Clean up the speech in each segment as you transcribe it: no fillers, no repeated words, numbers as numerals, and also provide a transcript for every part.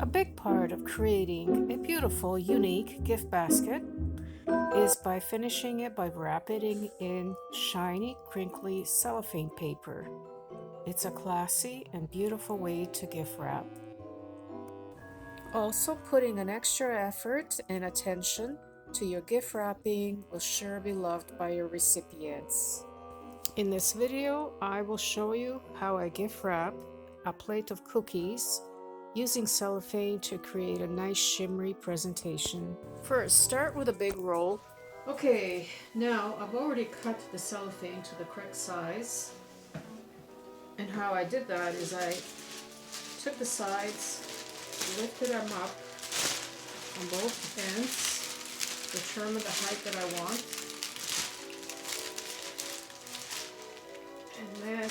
A big part of creating a beautiful, unique gift basket is by finishing it by wrapping it in shiny, crinkly cellophane paper. It's a classy and beautiful way to gift wrap. Also, putting an extra effort and attention to your gift wrapping will sure be loved by your recipients. In this video, I will show you how I gift wrap a plate of cookies using cellophane to create a nice shimmery presentation. First, start with a big roll. Okay, now I've already cut the cellophane to the correct size. And how I did that is I took the sides, lifted them up on both ends, determined the height that I want, and then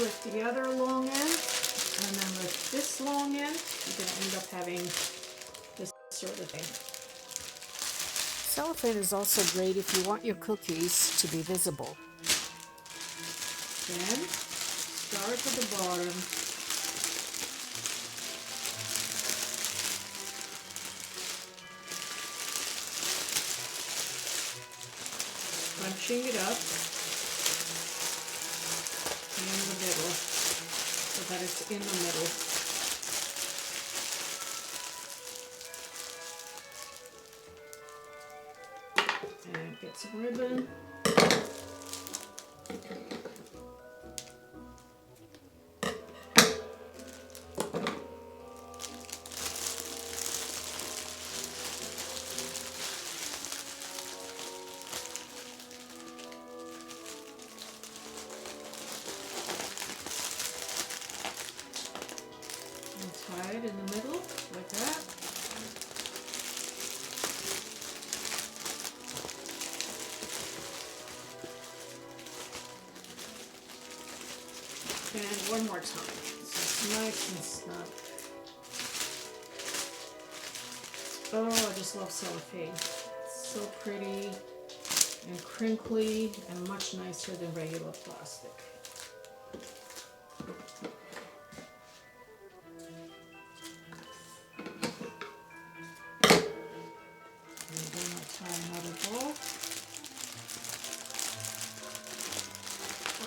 lift the other long end, and then lift this long end. You're going to end up having this sort of thing. Cellophane is also great if you want your cookies to be visible. Then start at the bottom. Bunching it up in the middle so that it's in the middle. And get some ribbon. Tie it in the middle, like that. And one more time, so it's nice and snug. Oh, I just love cellophane. It's so pretty and crinkly and much nicer than regular plastic.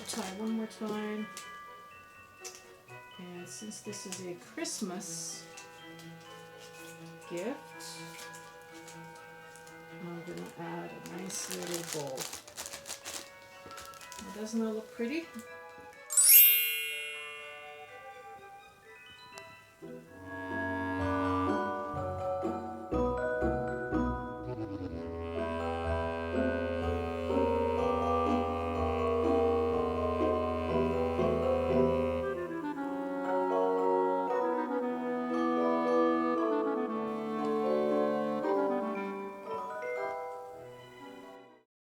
Tie one more time, and since this is a Christmas gift, I'm going to add a nice little bowl. Now, doesn't that look pretty?